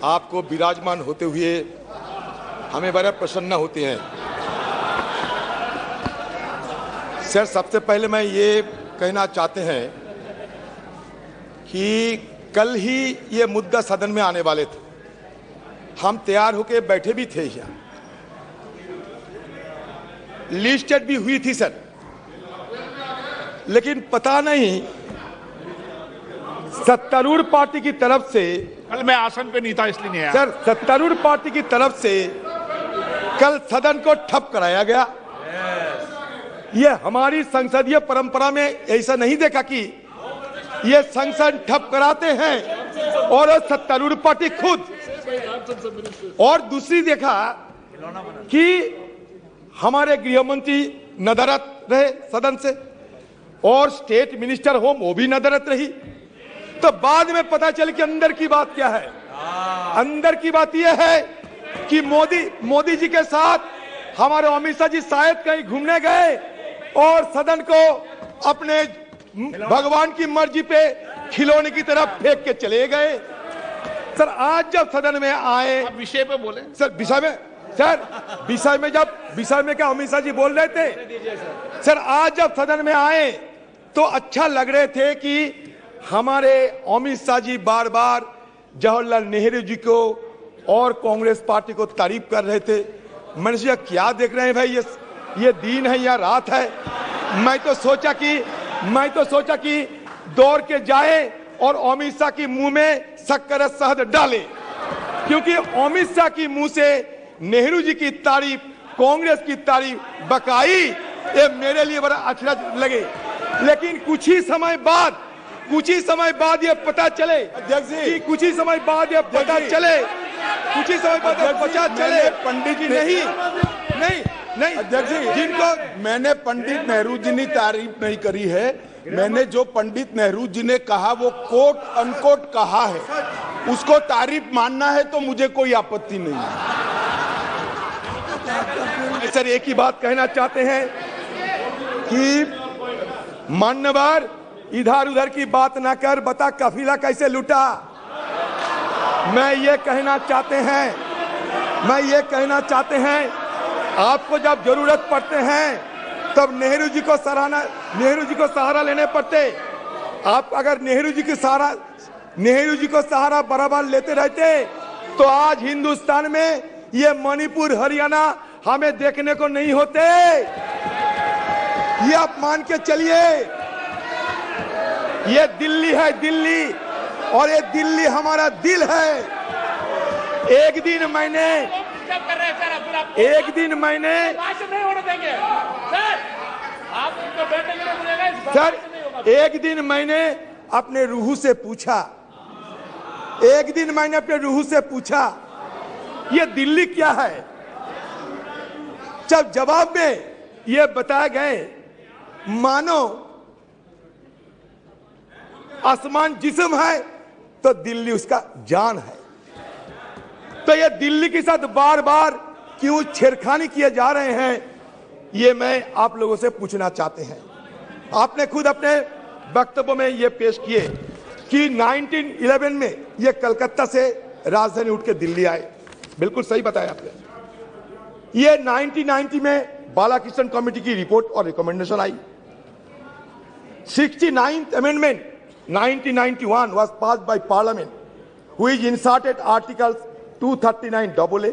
आपको विराजमान होते हुए हमें बड़े प्रसन्न होते हैं। सर, सबसे पहले मैं ये कहना चाहते हैं कि कल ही ये मुद्दा सदन में आने वाले थे, हम तैयार होकर बैठे भी थे, यहाँ लिस्टेड भी हुई थी सर, लेकिन पता नहीं सत्तारूढ़ पार्टी की तरफ से, कल मैं आसन पे नहीं था इसलिए नहीं आया सर, सत्तारूढ़ पार्टी की तरफ से कल सदन को ठप कराया गया। ये हमारी संसदीय परंपरा में ऐसा नहीं देखा कि ये संसद ठप कराते हैं और सत्तारूढ़ पार्टी खुद, और दूसरी देखा कि हमारे गृह मंत्री नदारत रहे सदन से और स्टेट मिनिस्टर होम वो भी नदारत रही। तो बाद में पता चल कि अंदर की बात क्या है। अंदर की बात यह है कि मोदी जी के साथ हमारे अमित शाह जी शायद कहीं घूमने गए और सदन को अपने भगवान की मर्जी पे खिलौने की तरफ फेंक के चले गए। सर, आज जब सदन में आए, विषय पे बोले सर, विषय में क्या अमित शाह जी बोल रहे थे? सर, आज जब सदन में आए तो अच्छा लग रहे थे कि हमारे अमित शाह जी बार बार जवाहरलाल नेहरू जी को और कांग्रेस पार्टी को तारीफ कर रहे थे। मैंने सोचा क्या देख रहे हैं भाई, ये दिन है या रात है? मैं तो सोचा कि दौड़ के जाए और अमित शाह की मुंह में शक्कर शहद डाले, क्योंकि अमित शाह की मुंह से नेहरू जी की तारीफ, कांग्रेस की तारीफ बकाई, ये मेरे लिए बड़ा अच्छा लगे। लेकिन कुछ ही समय बाद ये पता चले कि पंडित जी नहीं अध्यक्ष जी, जिनको मैंने पंडित नेहरू जी ने तारीफ नहीं करी है, मैंने जो पंडित नेहरू जी ने कहा वो कोट अनकोट कहा है, उसको तारीफ मानना है तो मुझे कोई आपत्ति नहीं है। सर, एक ही बात कहना चाहते हैं कि मान्यवर इधर उधर की बात ना कर, बता कफिला कैसे लूटा। मैं ये कहना चाहते हैं आपको जब जरूरत पड़ते हैं तब नेहरू जी को सहारा लेने पड़ते। आप अगर नेहरू जी को सहारा बराबर लेते रहते तो आज हिंदुस्तान में ये मणिपुर, हरियाणा हमें देखने को नहीं होते। ये आप मान के चलिए, ये दिल्ली है, दिल्ली, और ये दिल्ली हमारा दिल है। एक दिन मैंने अपने रूह से पूछा ये दिल्ली क्या है। जब जवाब में ये बताए गए मानो आसमान जिस्म है तो दिल्ली उसका जान है। तो ये दिल्ली के साथ बार बार क्यों छेड़खानी किए जा रहे हैं, ये मैं आप लोगों से पूछना चाहते हैं। आपने खुद अपने वक्तव्य में ये पेश किए कि 1911 में ये कलकत्ता से राजधानी उठ के दिल्ली आए। बिल्कुल सही बताया आपने। ये 1990 में बालाकृष्ण कमेटी की रिपोर्ट और recommendation I. 69th amendment 1991 was passed by Parliament, which inserted articles 239AA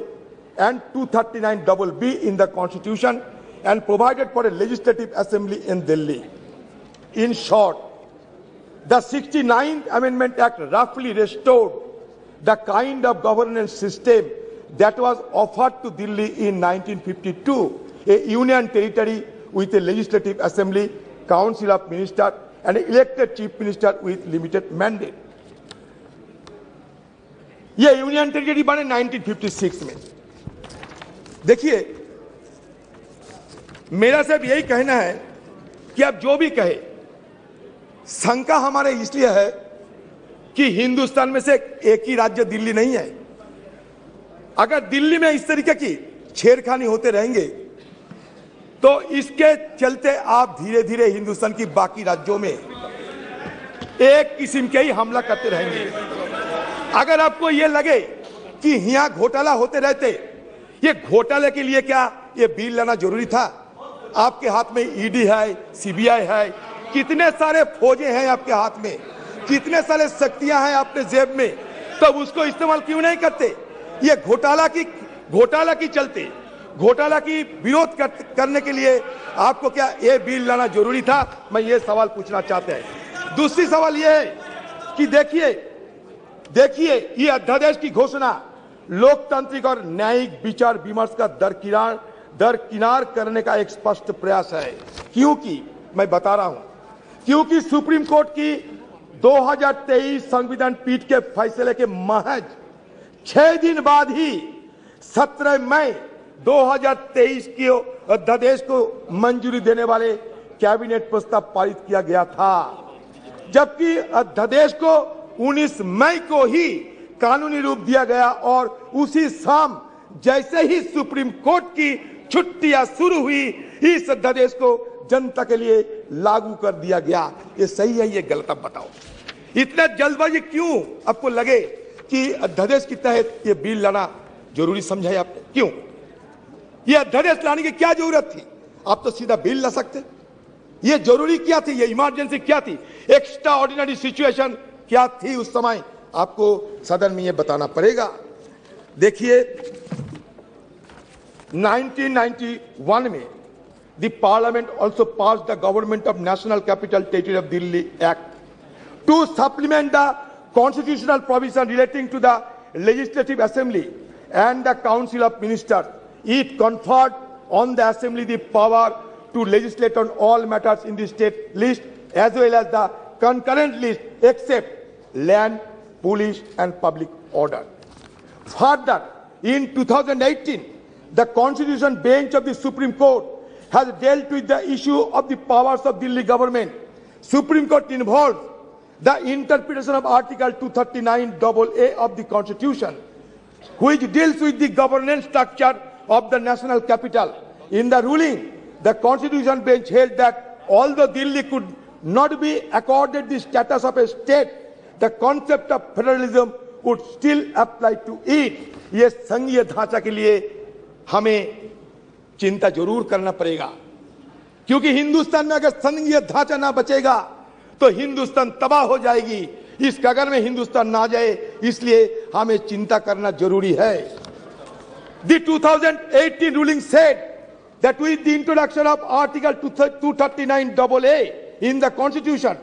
and 239BB in the Constitution and provided for a legislative assembly in Delhi. In short, the 69th Amendment Act roughly restored the kind of governance system that was offered to Delhi in 1952, a union territory with a legislative assembly, council of ministers, and an elected chief minister with limited mandate. ये union territory बने 1956 में। देखिए, मेरा सिर्फ यही कहना है कि आप जो भी कहे, शंका हमारे इसलिए है कि हिंदुस्तान में से एक ही राज्य दिल्ली नहीं है। अगर दिल्ली में इस तरीके की छेड़खानी होते रहेंगे तो इसके चलते आप धीरे धीरे हिंदुस्तान की बाकी राज्यों में एक किस्म के ही हमला करते रहेंगे। अगर आपको यह लगे कि यहाँ घोटाला होते रहते। ये घोटाले के लिए क्या ये बिल लाना जरूरी था? आपके हाथ में ईडी है, सीबीआई है, कितने सारे फौजे हैं आपके हाथ में, कितने सारे शक्तियां हैं अपने जेब में, तब उसको इस्तेमाल क्यों नहीं करते? ये घोटाला की चलते, घोटाला की विरोध करने के लिए आपको क्या ये बिल लाना जरूरी था? मैं ये सवाल पूछना चाहते हैं। दूसरी सवाल ये है कि देखिए ये अध्यादेश की घोषणा लोकतांत्रिक और न्यायिक विचार विमर्श का दरकिनार करने का एक स्पष्ट प्रयास है। क्योंकि मैं बता रहा हूं, क्योंकि सुप्रीम कोर्ट की 2023 संविधान पीठ के फैसले के महज 6 दिन बाद ही 17 मई 2023 के अध्यादेश को मंजूरी देने वाले कैबिनेट प्रस्ताव पारित किया गया था, जबकि अध्यादेश को 19 मई को ही कानूनी रूप दिया गया और उसी शाम जैसे ही सुप्रीम कोर्ट की छुट्टियां शुरू हुई, इस अध्यादेश को जनता के लिए लागू कर दिया गया। ये सही है, ये गलत? अब बताओ, इतना जल्दबाजी क्यों आपको लगे कि अध्यादेश के तहत ये बिल लाना जरूरी समझा है आपने? क्यों ये अध्यादेश लाने की क्या जरूरत थी? आप तो सीधा बिल ला सकते। ये जरूरी क्या थी? ये इमरजेंसी क्या थी? एक्स्ट्रा ऑर्डिनरी सिचुएशन क्या थी उस समय? आपको सदन में ये बताना पड़ेगा। देखिए 1991 में the parliament also pass the government of national capital territory of Delhi act to supplement the constitutional provision relating to the legislative assembly and the council of ministers. It conferred on the assembly the power to legislate on all matters in the state list as well as the concurrent list except land, police and public order. Further, in 2018, the Constitution Bench of the Supreme Court has dealt with the issue of the powers of Delhi government. Supreme Court involved the interpretation of Article 239AA of the Constitution, which deals with the governance structure of the national capital. In the ruling, the Constitution Bench held that although Delhi could not be accorded the status of a state, the concept of federalism would still apply to it. ये संघीय ढांचा के लिए हमें चिंता जरूर करना पड़ेगा, क्योंकि हिंदुस्तान में अगर संघीय ढांचा ना बचेगा तो हिंदुस्तान तबाह हो जाएगी। इस कगार में हिंदुस्तान ना जाए, इसलिए हमें चिंता करना जरूरी है। The 2018 ruling said that with the introduction of Article 239AA in the Constitution,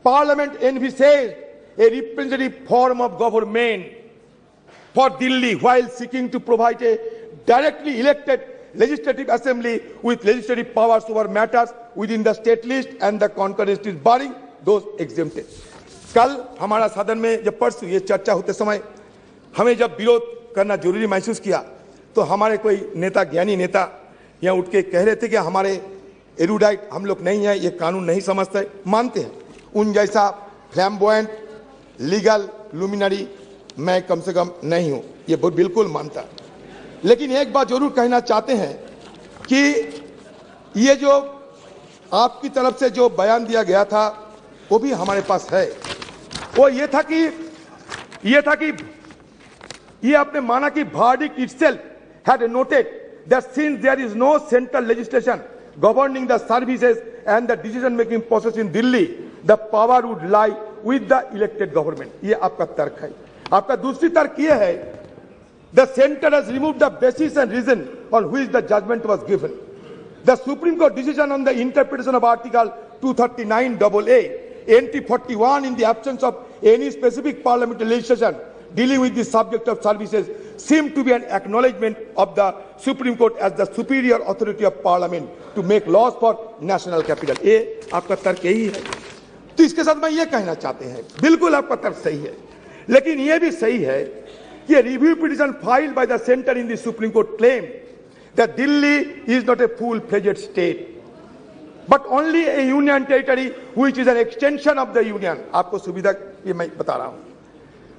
Parliament envisaged a representative form of government for Delhi while seeking to provide a directly elected legislative assembly with legislative powers over matters within the state list and the concurrent list barring those exempted. कल हमारा सदन में जब परसों ये चर्चा होते समय हमें जब विरोध करना जरूरी महसूस किया, तो हमारे कोई नेता, ज्ञानी नेता यहाँ उठ के कह रहे थे कि हमारे एरुडाइट हम लोग नहीं है, ये कानून नहीं समझते। मानते हैं, उन जैसा फ्लैम्बॉयंट लीगल लुमिनरी मैं कम से कम नहीं हूँ, ये बिल्कुल मानता। लेकिन एक बात जरूर कहना चाहते हैं कि ये जो आपकी तरफ से जो बयान दिया गया था वो भी हमारे पास है। वो ये था कि ये आपने माना कि verdict itself had noted that since there is no central legislation governing the services and the decision-making process in Delhi, the power would lie with the elected government. ये आपका तर्क है। आपका दूसरी तर्क ये है, the center has removed the basis and reason on which the judgment was given. The Supreme Court decision on the interpretation of Article 239AA, entry 41 in the absence of any specific parliamentary legislation dealing with the subject of services seemed to be an acknowledgement of the Supreme Court as the superior authority of Parliament to make laws for national capital. ये आपका तर्क यही है। तो इसके साथ मैं ये कहना चाहते हैं, बिल्कुल आपका तर्क सही है, लेकिन ये भी सही है कि review petition filed by the center in the Supreme Court claimed that Delhi is not a full-fledged state, but only a union territory which is an extension of the union. आपको सुविधा ये मैं बता रहा हूँ।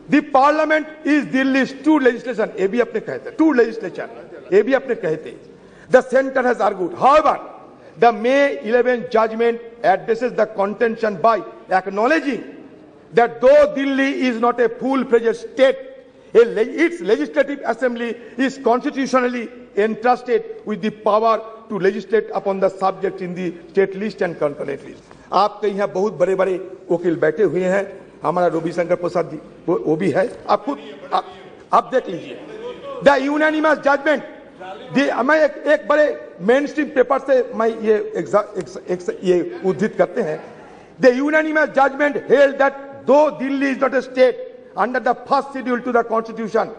The Parliament is Delhi's true legislation. ये भी अपने कहते हैं, true legislation. ये भी अपने कहते हैं। The center has argued, however, the May 11 judgment addresses the contention by acknowledging that though Delhi is not a full-fledged state, its legislative assembly is constitutionally entrusted with the power to legislate upon the subject in the state list and concurrent list. आपके यहाँ बहुत बड़े बड़े वकील बैठे हुए हैं, हमारा रविशंकर प्रसाद जी वो भी है, आप खुद आप देख लीजिए। द यूनानिमस जजमेंट, मैं एक बड़े मेन स्ट्रीम पेपर से मैं ये उद्धृत करते हैं। The unanimous judgment held that दो Delhi is not a state under the first schedule to the constitution,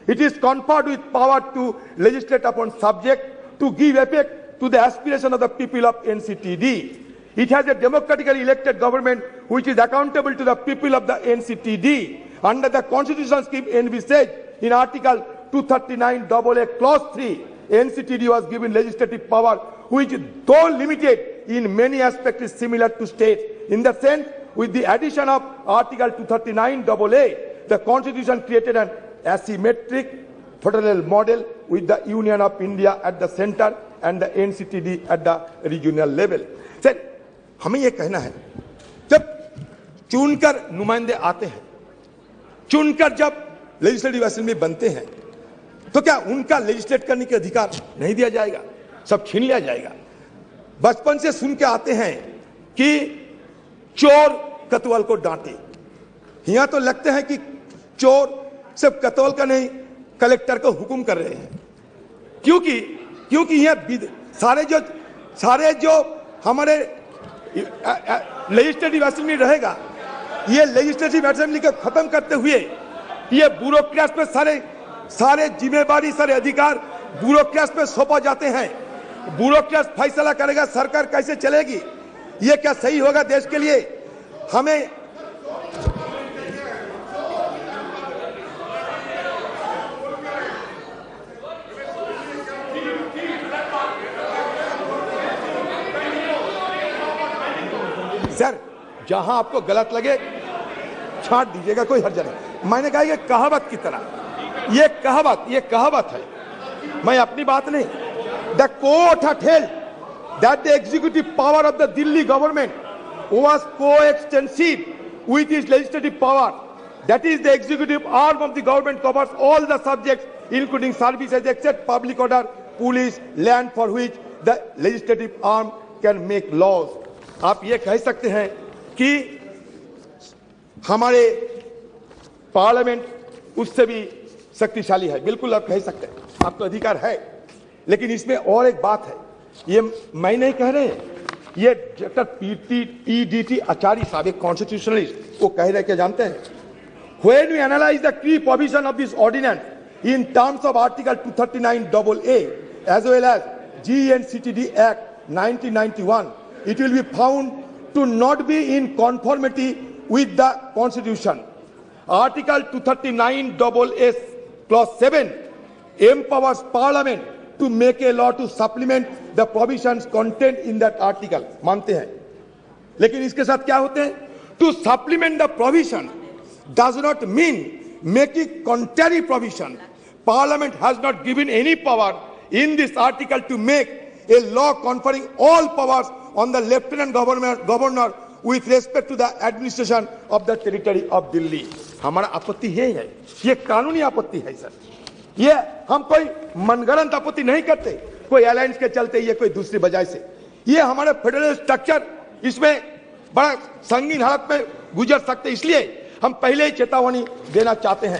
it is conferred with power to legislate upon subject to give effect to the aspiration of the people of NCTD. It has a democratically elected government which is accountable to the people of the NCTD. Under the constitution scheme envisaged in Article 239AA Clause 3, NCTD was given legislative power which, though limited in many aspects, is similar to states. In the sense, with the addition of Article 239AA, the Constitution created an asymmetric federal model with the Union of India at the center and the NCTD at the regional level. Sir, हमें ये कहना है, जब चुनकर नुमाइंदे आते हैं, चुनकर जब लेजिस्लेटिव असेंबली बनते हैं, तो क्या उनका लेजिस्लेट करने के अधिकार नहीं दिया जाएगा? सब छीन लिया जाएगा? बचपन से सुन के आते हैं कि चोर कतवाल को डांटे। यहां तो लगते हैं कि चोर सिर्फ कतवाल का नहीं, कलेक्टर को हुक्म कर रहे हैं, क्योंकि यह सारे जो हमारे लेजिस्लेटिव असेंबली रहेगा, ये लेजिस्लेटिव असेंबली को खत्म करते हुए ये ब्यूरोक्रेट्स पे सारे जिम्मेदारी, सारे अधिकार ब्यूरोक्रेट्स पे सौंपा जाते हैं। ब्यूरोक्रेट्स फैसला करेगा सरकार कैसे चलेगी। ये क्या सही होगा देश के लिए? हमें सर, जहां आपको गलत लगे छांट दीजिएगा, कोई हर्ज नहीं। मैंने कहा ये कहावत की तरह, ये कहावत है, मैं अपनी बात नहीं। The court had held that the executive power of the Delhi government was coextensive with its legislative power. That is, the executive arm of the government covers all the subjects, including services except public order, police, land, for which the legislative arm can make laws. आप ये कह सकते हैं कि हमारे parliament उससे भी शक्तिशाली है, बिल्कुल आप कह सकते हैं, आपको अधिकार है। लेकिन इसमें और एक बात है, ये मैं नहीं कह रहे, ये डॉक्टर PDT आचार्य साहब, एक कॉन्स्टिट्यूशनलिस्ट, वो कह रहे क्या जानते हैं? When we analyze the key provision of this ordinance in terms of Article 239AA as well as GNCTD Act 1991, it will be found to not be in conformity with the Constitution. Article 239AA Clause 7 empowers Parliament to make a law to supplement the provisions contained in that article. मानते हैं, लेकिन इसके साथ क्या होते हैं? To supplement the provision does not mean making contrary provision. Parliament has not given any power in this article to make a law conferring all powers on the Lieutenant Governor with respect to the administration of the territory of Delhi. हमारा आपत्ति यही है, ये कानूनी आपत्ति है sir. ये हम कोई मनगढ़ंत आपत्ति नहीं करते, कोई अलायंस के चलते, ये कोई दूसरी वजह से। ये हमारे फेडरल स्ट्रक्चर इसमें बड़ा संगीन हालत में गुजर सकते, इसलिए हम पहले ही चेतावनी देना चाहते हैं।